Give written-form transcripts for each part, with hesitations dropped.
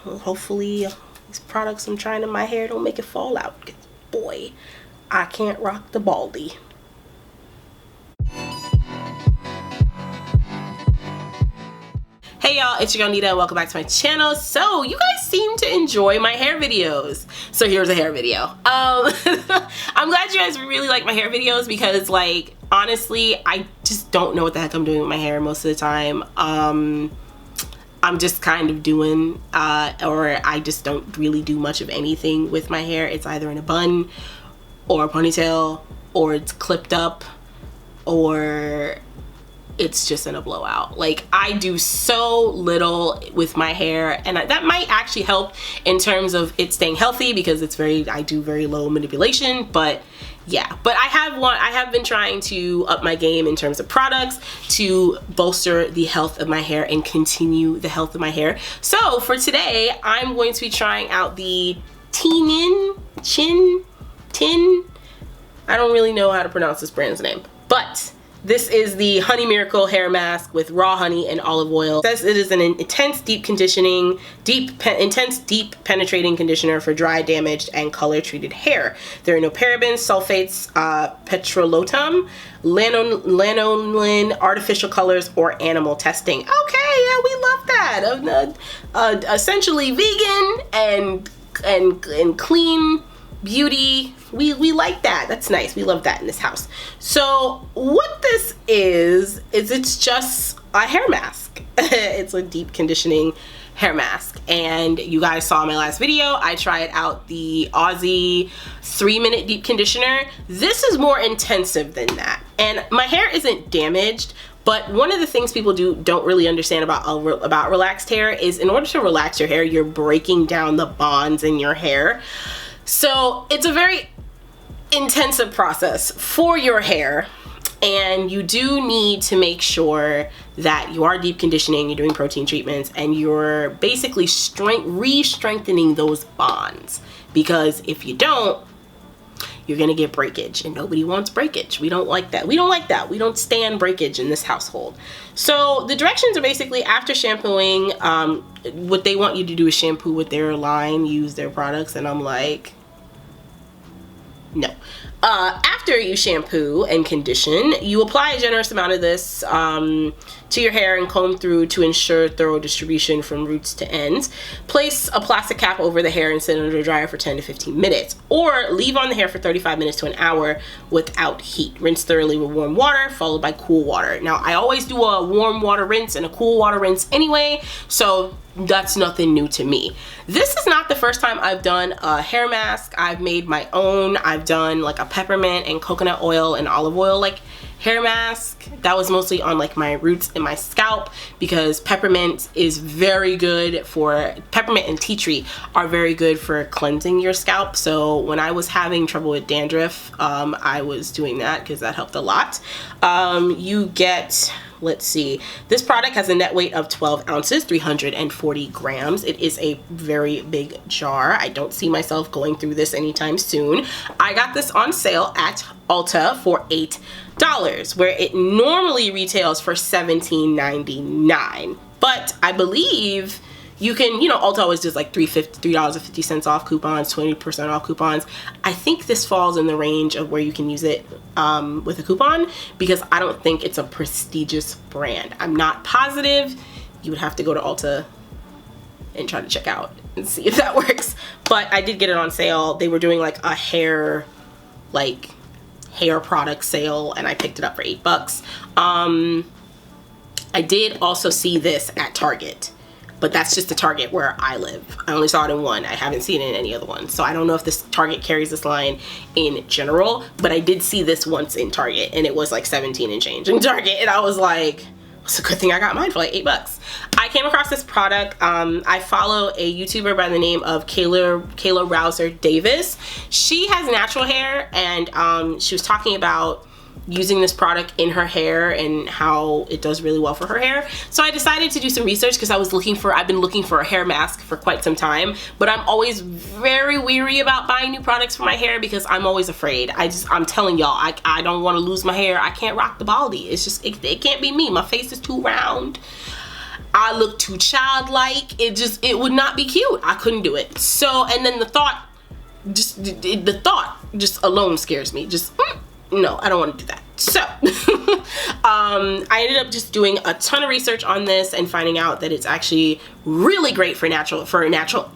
hopefully these products I'm trying in my hair don't make it fall out, because boy, I can't rock the baldy. Hey y'all, it's your girl Nida and welcome back to my channel. So you guys seem to enjoy my hair videos. So here's a hair video. I'm glad you guys really like my hair videos because, like, honestly, I just don't know what the heck I'm doing with my hair most of the time. I'm just kind of doing, or I just don't really do much of anything with my hair. It's either in a bun or a ponytail, or it's clipped up, or it's just in a blowout. Like, I do so little with my hair, and that might actually help in terms of it staying healthy because I do very low manipulation. But yeah, but I have been trying to up my game in terms of products to bolster the health of my hair and continue the health of my hair. So for today, I'm going to be trying out the Tgin, I don't really know how to pronounce this brand's name, but this is the Honey Miracle hair mask with raw honey and olive oil. It says it is an intense deep penetrating conditioner for dry, damaged, and color treated hair. There are no parabens, sulfates, petrolatum, lanolin, artificial colors, or animal testing. Okay, yeah, we love that. Essentially vegan and clean beauty. We like that. That's nice. We love that in this house. So what this is it's just a hair mask. It's a deep conditioning hair mask, and you guys saw my last video. I tried out the Aussie 3-minute deep conditioner. This is more intensive than that, and my hair isn't damaged. But one of the things people don't really understand about relaxed hair is, in order to relax your hair, you're breaking down the bonds in your hair. So it's a very intensive process for your hair, and you do need to make sure that you are deep conditioning, you're doing protein treatments, and you're basically re-strengthening those bonds, because if you don't, you're gonna get breakage, and nobody wants breakage. We don't like that. We don't stand breakage in this household. So the directions are basically, after shampooing, what they want you to do is shampoo with their line, use their products, and I'm like, no. After you shampoo and condition, you apply a generous amount of this to your hair and comb through to ensure thorough distribution from roots to ends. Place a plastic cap over the hair and sit under the dryer for 10 to 15 minutes, or leave on the hair for 35 minutes to an hour without heat. Rinse thoroughly with warm water followed by cool water. Now, I always do a warm water rinse and a cool water rinse anyway, so that's nothing new to me. This is not the first time I've done a hair mask. I've made my own. I've done like a peppermint and coconut oil and olive oil like hair mask. That was mostly on like my roots and my scalp, because peppermint is very good for, peppermint and tea tree are very good for cleansing your scalp. So when I was having trouble with dandruff, I was doing that because that helped a lot. You get, let's see, this product has a net weight of 12 ounces, 340 grams. It is a very big jar. I don't see myself going through this anytime soon. I got this on sale at Ulta for $8, where it normally retails for $17.99. But I believe you can, you know, Ulta always does like $3.50 off coupons, 20% off coupons. I think this falls in the range of where you can use it with a coupon, because I don't think it's a prestigious brand. I'm not positive. You would have to go to Ulta and try to check out and see if that works. But I did get it on sale. They were doing like a hair product sale, and I picked it up for $8. I did also see this at Target, but that's just the Target where I live. I only saw it in one. I haven't seen it in any other one. So I don't know if this Target carries this line in general, but I did see this once in Target, and it was like 17 and change in Target, and I was like, it's a good thing I got mine for like $8. I came across this product. I follow a YouTuber by the name of Kayla Rouser Davis. She has natural hair, and she was talking about using this product in her hair and how it does really well for her hair. So I decided to do some research, because I've been looking for a hair mask for quite some time, but I'm always very weary about buying new products for my hair because I'm always afraid. I'm telling y'all, I don't want to lose my hair. I can't rock the baldy. It's just, it can't be me. My face is too round. I look too childlike. It would not be cute. I couldn't do it. So, and then the thought just alone scares me. No, I don't want to do that. So I ended up just doing a ton of research on this and finding out that it's actually really great for natural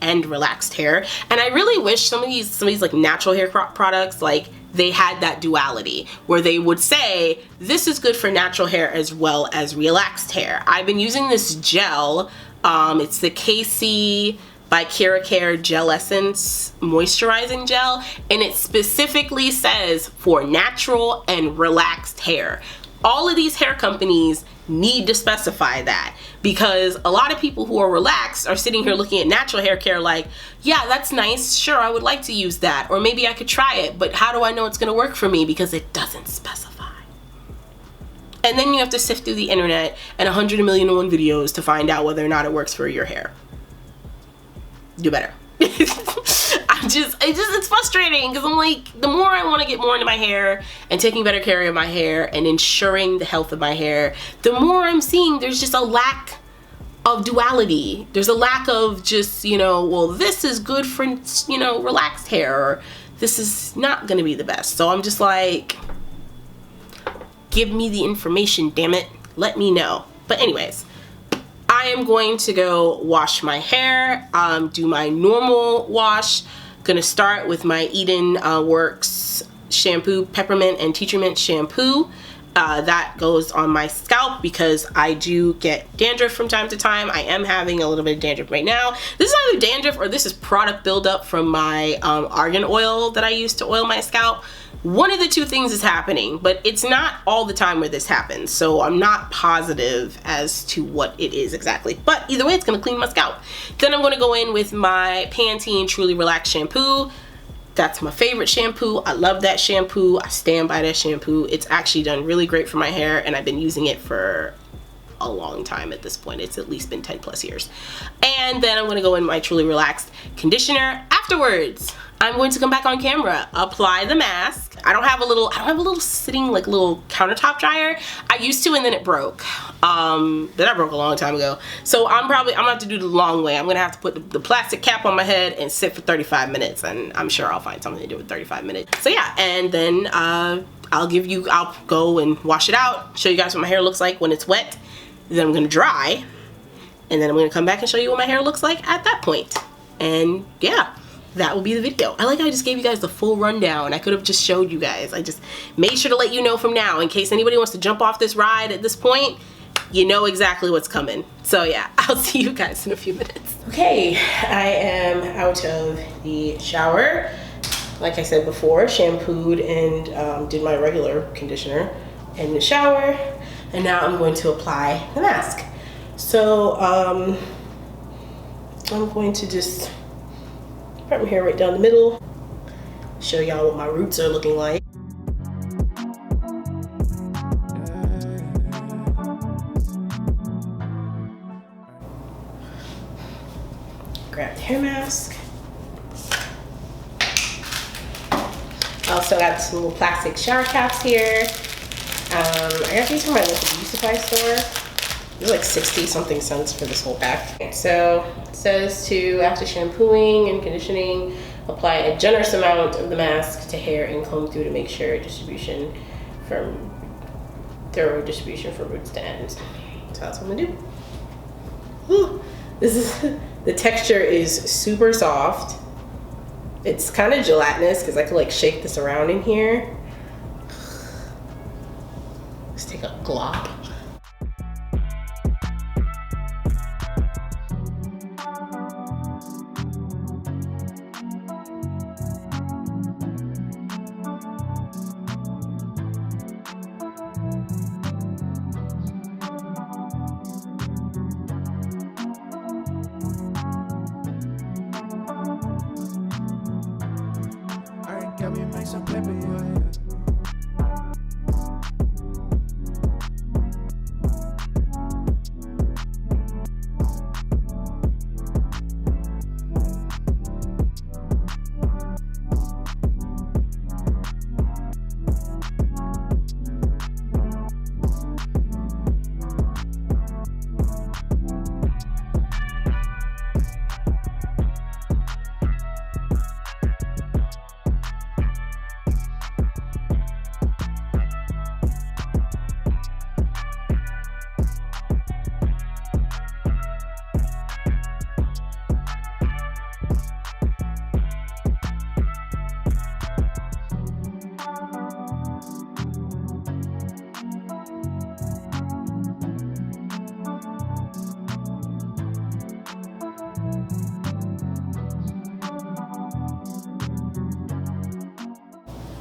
and relaxed hair. And I really wish some of these like natural hair products, like, they had that duality where they would say this is good for natural hair as well as relaxed hair. I've been using this gel. It's the KC by Care Gel Essence moisturizing gel, and it specifically says for natural and relaxed hair. All of these hair companies need to specify that, because a lot of people who are relaxed are sitting here looking at natural hair care like, yeah, that's nice, sure, I would like to use that, or maybe I could try it, but how do I know it's gonna work for me? Because it doesn't specify. And then you have to sift through the internet and 100,000,001 videos to find out whether or not it works for your hair. Do better. It's frustrating, because I'm like, the more I want to get more into my hair and taking better care of my hair and ensuring the health of my hair, the more I'm seeing there's just a lack of duality. There's a lack of just, you know, well, this is good for, you know, relaxed hair, or this is not going to be the best. So I'm just like, give me the information, damn it. Let me know. But anyways, I am going to go wash my hair, do my normal wash. Gonna start with my Eden Works shampoo, peppermint and tea tree mint shampoo. That goes on my scalp because I do get dandruff from time to time. I am having a little bit of dandruff right now. This is either dandruff or this is product buildup from my argan oil that I use to oil my scalp. One of the two things is happening, but it's not all the time where this happens, so I'm not positive as to what it is exactly. But either way, it's gonna clean my scalp. Then I'm gonna go in with my Pantene Truly Relax shampoo. That's my favorite shampoo. I love that shampoo. I stand by that shampoo. It's actually done really great for my hair, and I've been using it for a long time at this point. It's at least been 10+ years. And then I'm gonna go in my Truly Relaxed conditioner. Afterwards, I'm going to come back on camera, apply the mask. I don't have a little sitting like little countertop dryer. I used to, and then it broke. That broke a long time ago. So I'm gonna have to do the long way. I'm gonna have to put the plastic cap on my head and sit for 35 minutes, and I'm sure I'll find something to do with 35 minutes. So yeah, and then I'll go and wash it out, show you guys what my hair looks like when it's wet. Then I'm gonna dry, and then I'm gonna come back and show you what my hair looks like at that point. And yeah, that will be the video. I like how I just gave you guys the full rundown. I could have just showed you guys. I just made sure to let you know from now, in case anybody wants to jump off this ride at this point, you know exactly what's coming. So yeah, I'll see you guys in a few minutes. Okay, I am out of the shower. Like I said before, shampooed and did my regular conditioner in the shower. And now I'm going to apply the mask. So I'm going to just part my hair right down the middle, show y'all what my roots are looking like. Grab the hair mask. I also got some little plastic shower caps here. I got these from my local beauty supply store. They're like 60-something cents for this whole pack. So it says to, after shampooing and conditioning, apply a generous amount of the mask to hair and comb through to make sure thorough distribution from roots to ends. So that's what I'm gonna do. Whew. The texture is super soft. It's kind of gelatinous because I could like shake this around in here. Let's take a glop.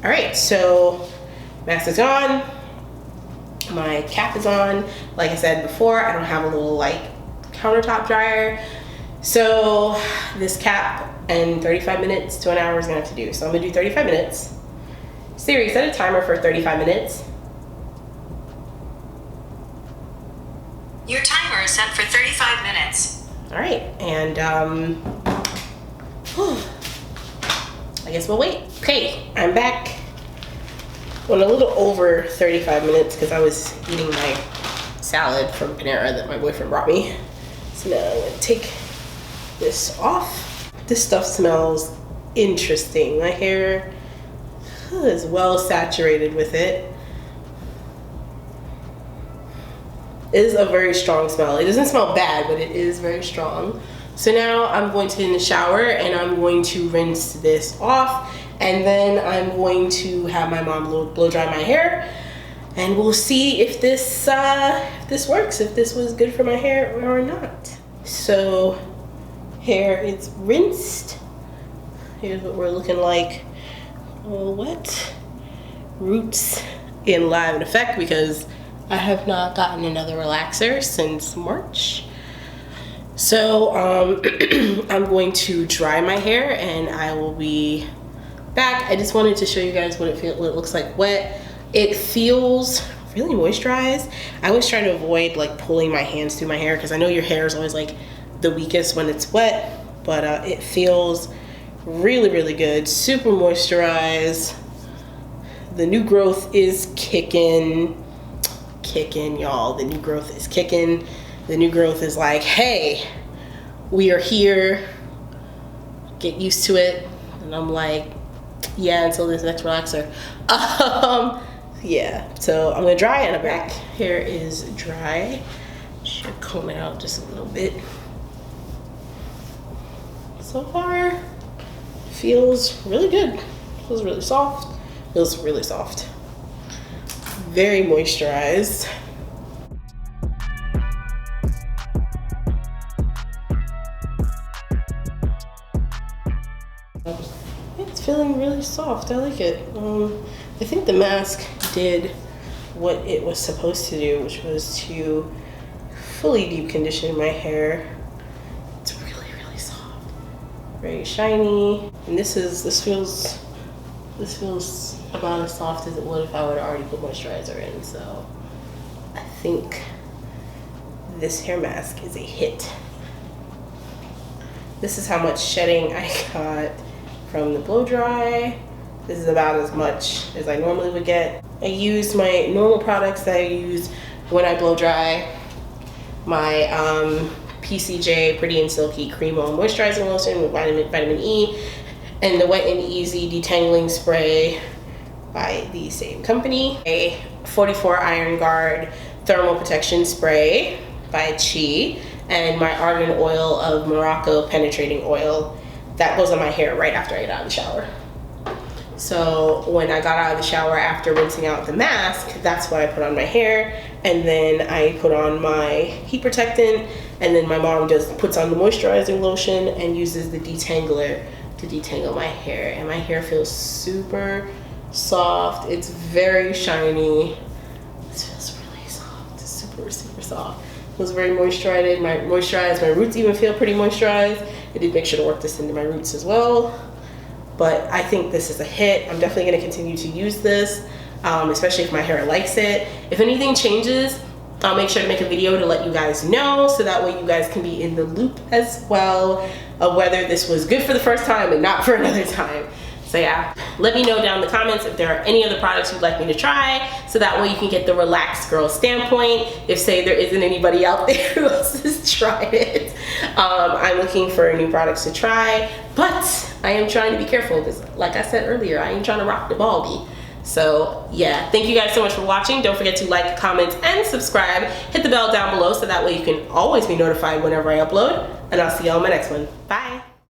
All right, so mask is on. My cap is on. Like I said before, I don't have a little like countertop dryer. So this cap and 35 minutes to an hour is gonna have to do. So I'm gonna do 35 minutes. Siri, set a timer for 35 minutes. Your timer is set for 35 minutes. All right, and I guess we'll wait. Okay, I'm back. Went a little over 35 minutes because I was eating my salad from Panera that my boyfriend brought me. So now I'm gonna take this off. This stuff smells interesting. My hair is well saturated with it. It is a very strong smell. It doesn't smell bad, but it is very strong. So now I'm going to get in the shower and I'm going to rinse this off, and then I'm going to have my mom blow dry my hair, and we'll see if this works, if this was good for my hair or not. So hair is rinsed. Here's what we're looking like. Oh, what? Roots in live effect because I have not gotten another relaxer since March. So I'm going to dry my hair and I will be back. I just wanted to show you guys what it looks like wet. It feels really moisturized. I always try to avoid like pulling my hands through my hair because I know your hair is always like the weakest when it's wet, but it feels really, really good. Super moisturized. The new growth is kicking, y'all. The new growth is kicking. The new growth is like, hey, we are here, get used to it. And I'm like, yeah, until this next relaxer. Yeah, so I'm gonna dry and I'm back. Hair is dry. Should comb it out just a little bit. So far, feels really good. Feels really soft. Feels really soft. Very moisturized. It's feeling really soft. I like it. I think the mask did what it was supposed to do, which was to fully deep condition my hair. It's really, really soft, very shiny, and this feels about as soft as it would if I would have already put moisturizer in. So I think this hair mask is a hit. This is how much shedding I got from the blow dry. This is about as much as I normally would get. I used my normal products that I use when I blow dry. My PCJ Pretty and Silky Cream On Moisturizing Lotion with vitamin E, and the Wet and Easy Detangling Spray by the same company. A 44 Iron Guard Thermal Protection Spray by Chi, and my Argan Oil of Morocco Penetrating Oil. That goes on my hair right after I get out of the shower. So when I got out of the shower after rinsing out the mask, that's what I put on my hair, and then I put on my heat protectant, and then my mom just puts on the moisturizing lotion and uses the detangler to detangle my hair, and my hair feels super soft. It's very shiny. This feels really soft. It's super, super soft. It was very moisturized. My roots even feel pretty moisturized. I did make sure to work this into my roots as well. But I think this is a hit. I'm definitely gonna continue to use this, especially if my hair likes it. If anything changes, I'll make sure to make a video to let you guys know, so that way you guys can be in the loop as well of whether this was good for the first time and not for another time. So yeah, let me know down in the comments if there are any other products you'd like me to try, so that way you can get the relaxed girl standpoint. If say there isn't anybody out there who else has tried it. I'm looking for new products to try, but I am trying to be careful because like I said earlier, I ain't trying to rock the baldy. So yeah, thank you guys so much for watching. Don't forget to like, comment, and subscribe. Hit the bell down below so that way you can always be notified whenever I upload, and I'll see y'all in my next one. Bye.